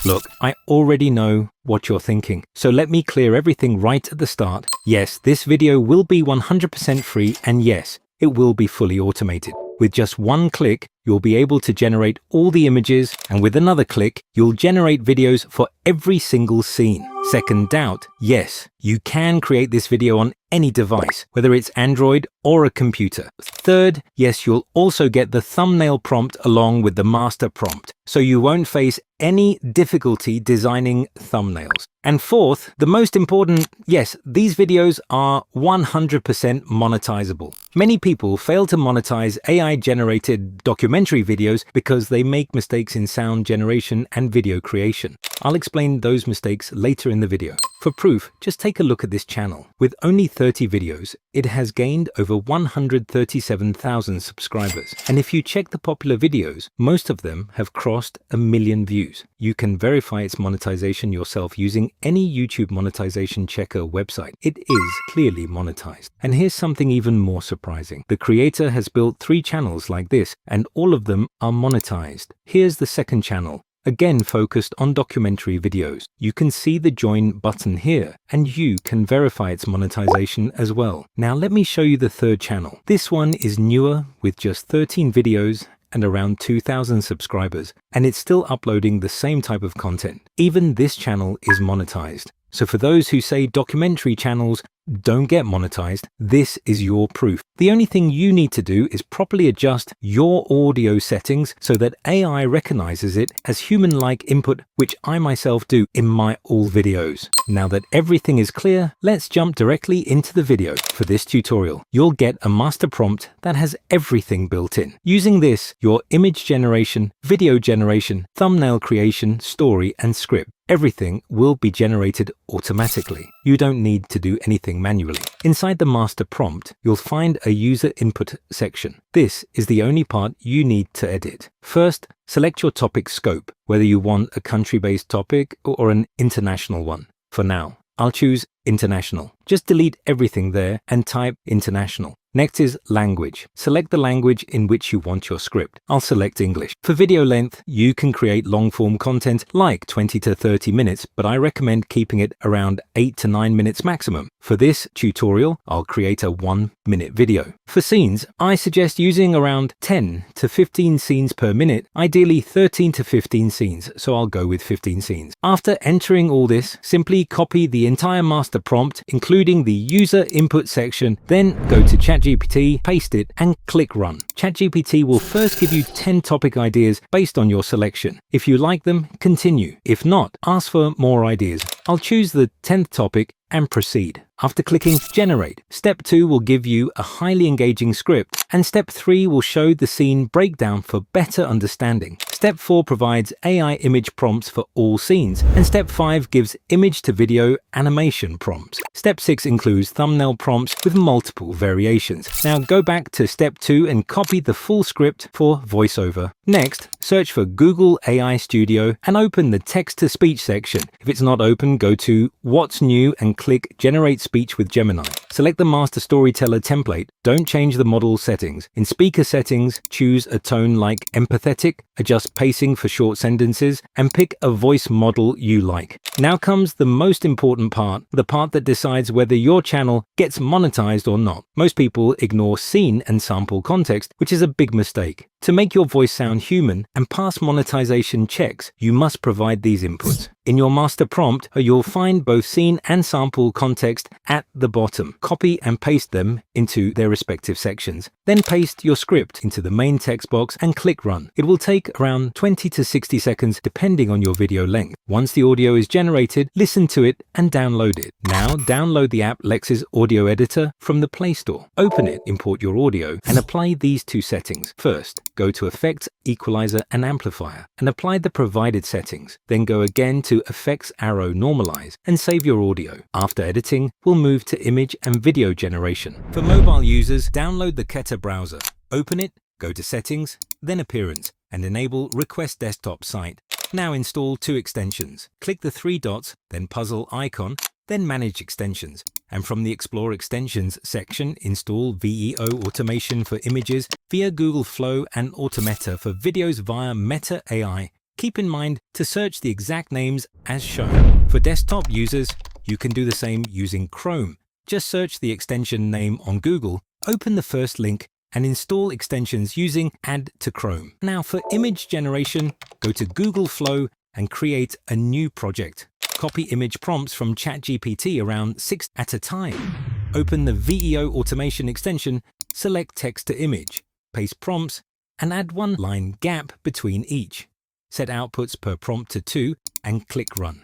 Look, I already know what you're thinking, so let me clear everything right at the start. Yes, this video will be 100% free, and yes, it will be fully automated. With just one click, you'll be able to generate all the images, and with another click, you'll generate videos for every single scene. Second doubt, yes, you can create this video on any device, whether it's Android or a computer. Third, yes, you'll also get the thumbnail prompt along with the master prompt, so you won't face any difficulty designing thumbnails. And fourth, the most important, yes, these videos are 100% monetizable. Many people fail to monetize AI-generated documentary videos because they make mistakes in sound generation and video creation. I'll explain those mistakes later in the video. For proof, just take a look at this channel. With only 30 videos, it has gained over 137,000 subscribers. And if you check the popular videos, most of them have crossed 1 million views. You can verify its monetization yourself using any YouTube monetization checker website. It is clearly monetized. And here's something even more surprising. The creator has built 3 channels like this, and all of them are monetized. Here's the second channel, again focused on documentary videos. You can see the join button here, and you can verify its monetization as well. Now let me show you the third channel. This one is newer with just 13 videos and around 2,000 subscribers, and it's still uploading the same type of content. Even this channel is monetized. So for those who say documentary channels don't get monetized, this is your proof. The only thing you need to do is properly adjust your audio settings so that AI recognizes it as human-like input, which I myself do in my all videos. Now that everything is clear, let's jump directly into the video. For this tutorial, you'll get a master prompt that has everything built in. Using this, your image generation, video generation, thumbnail creation, story, and script, everything will be generated automatically. You don't need to do anything manually. Inside the master prompt, you'll find a user input section. This is the only part you need to edit. First, select your topic scope, whether you want a country-based topic or an international one. For now, I'll choose international. Just delete everything there and type international. Next is language. Select the language in which you want your script. I'll select English. For video length, you can create long-form content like 20 to 30 minutes, but I recommend keeping it around 8 to 9 minutes maximum. For this tutorial, I'll create a 1-minute video. For scenes, I suggest using around 10 to 15 scenes per minute, ideally 13 to 15 scenes, so I'll go with 15 scenes. After entering all this, simply copy the entire master prompt, including the user input section, then go to ChatGPT, paste it, and click run. ChatGPT will first give you 10 topic ideas based on your selection. If you like them, continue. If not, ask for more ideas. I'll choose the 10th topic and proceed. After clicking Generate, Step 2 will give you a highly engaging script, and Step 3 will show the scene breakdown for better understanding. Step 4 provides AI image prompts for all scenes, and Step 5 gives image to video animation prompts. Step 6 includes thumbnail prompts with multiple variations. Now go back to Step 2 and copy the full script for voiceover. Next, search for Google AI Studio and open the text-to-speech section. If it's not open, go to What's New and click Generate Speech with Gemini. Select the master storyteller template. Don't change the model settings. In speaker settings, choose a tone like empathetic, adjust pacing for short sentences, and pick a voice model you like. Now comes the most important part, the part that decides whether your channel gets monetized or not. Most people ignore scene and sample context, which is a big mistake. To make your voice sound human and pass monetization checks, you must provide these inputs. In your master prompt, you'll find both scene and sample context at the bottom. Copy and paste them into their respective sections. Then paste your script into the main text box and click run. It will take around 20 to 60 seconds depending on your video length. Once the audio is generated, listen to it and download it. Now download the app Lex's audio editor from the Play Store. Open it, import your audio, and apply these 2 settings. First, go to Effects, Equalizer, and Amplifier, and apply the provided settings. Then go again to Effects, Arrow, Normalize, and save your audio. After editing, we'll move to image and video generation. For mobile users, download the Keta browser. Open it, go to Settings, then Appearance, and enable Request Desktop Site. Now install 2 extensions. Click the 3 dots, then puzzle icon, then Manage Extensions. And from the Explore Extensions section, install VEO Automation for images via Google Flow and Automata for videos via Meta AI Keep in mind to search the exact names as shown. For desktop users, you can do the same using Chrome. Just search the extension name on Google, open the first link, and install extensions using Add to Chrome. Now for image generation, go to Google Flow and create a new project. Copy image prompts from ChatGPT around 6 at a time. Open the VEO automation extension, select text to image, paste prompts, and add one line gap between each. Set outputs per prompt to 2 and click Run.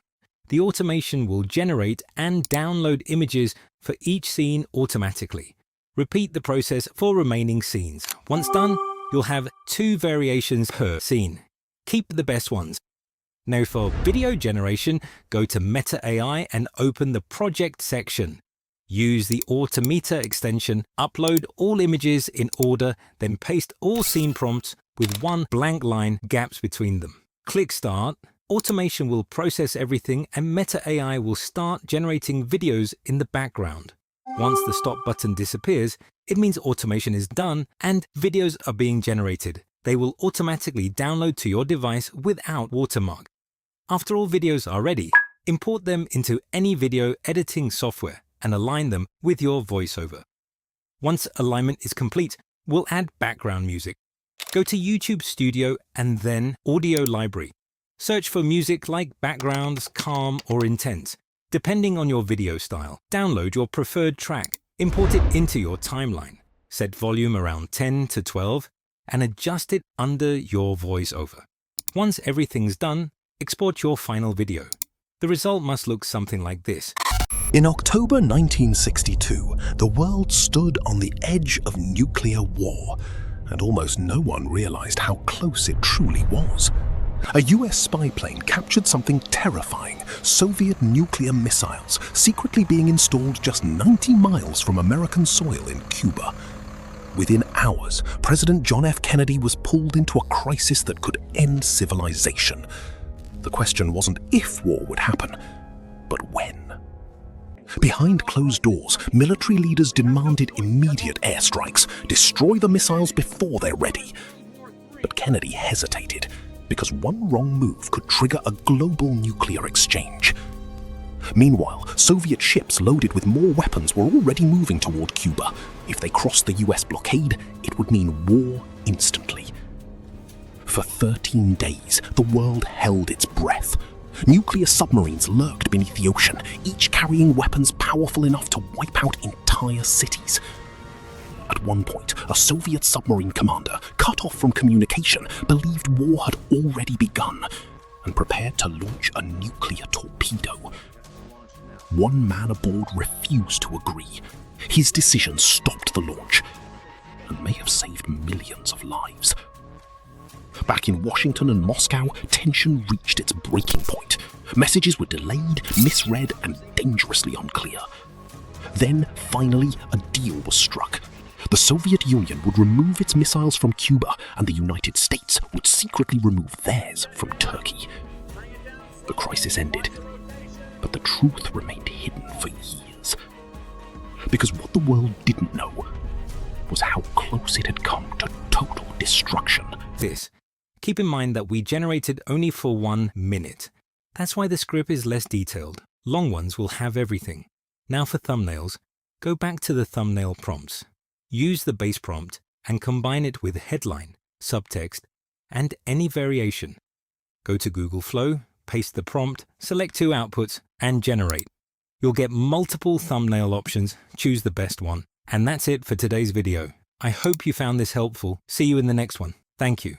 The automation will generate and download images for each scene automatically. Repeat the process for remaining scenes. Once done, you'll have 2 variations per scene. Keep the best ones. Now for video generation, go to Meta AI and open the project section. Use the Automata extension, upload all images in order, then paste all scene prompts with one blank line gaps between them. Click Start. Automation will process everything and Meta AI will start generating videos in the background. Once the stop button disappears, it means automation is done and videos are being generated. They will automatically download to your device without watermark. After all videos are ready, import them into any video editing software and align them with your voiceover. Once alignment is complete, we'll add background music. Go to YouTube Studio and then Audio Library. Search for music like backgrounds, calm or intense, depending on your video style. Download your preferred track, import it into your timeline. Set volume around 10 to 12 and adjust it under your voiceover. Once everything's done, export your final video. The result must look something like this. In October 1962, the world stood on the edge of nuclear war, and almost no one realized how close it truly was. A US spy plane captured something terrifying: Soviet nuclear missiles secretly being installed just 90 miles from American soil in Cuba. Within hours, President John F. Kennedy was pulled into a crisis that could end civilization. The question wasn't if war would happen, but when. Behind closed doors, military leaders demanded immediate airstrikes, destroy the missiles before they're ready. But Kennedy hesitated, because one wrong move could trigger a global nuclear exchange. Meanwhile, Soviet ships loaded with more weapons were already moving toward Cuba. If they crossed the US blockade, it would mean war instantly. For 13 days, the world held its breath. Nuclear submarines lurked beneath the ocean, each carrying weapons powerful enough to wipe out entire cities. At one point, a Soviet submarine commander, cut off from communication, believed war had already begun and prepared to launch a nuclear torpedo. One man aboard refused to agree. His decision stopped the launch and may have saved millions of lives. Back in Washington and Moscow, tension reached its breaking point. Messages were delayed, misread, and dangerously unclear. Then, finally, a deal was struck. The Soviet Union would remove its missiles from Cuba, and the United States would secretly remove theirs from Turkey. The crisis ended, but the truth remained hidden for years. Because what the world didn't know was how close it had come to total destruction. Keep in mind that we generated only for 1 minute. That's why the script is less detailed. Long ones will have everything. Now for thumbnails, go back to the thumbnail prompts. Use the base prompt and combine it with headline, subtext, and any variation. Go to Google Flow, paste the prompt, select 2 outputs, and generate. You'll get multiple thumbnail options, choose the best one. And that's it for today's video. I hope you found this helpful. See you in the next one. Thank you.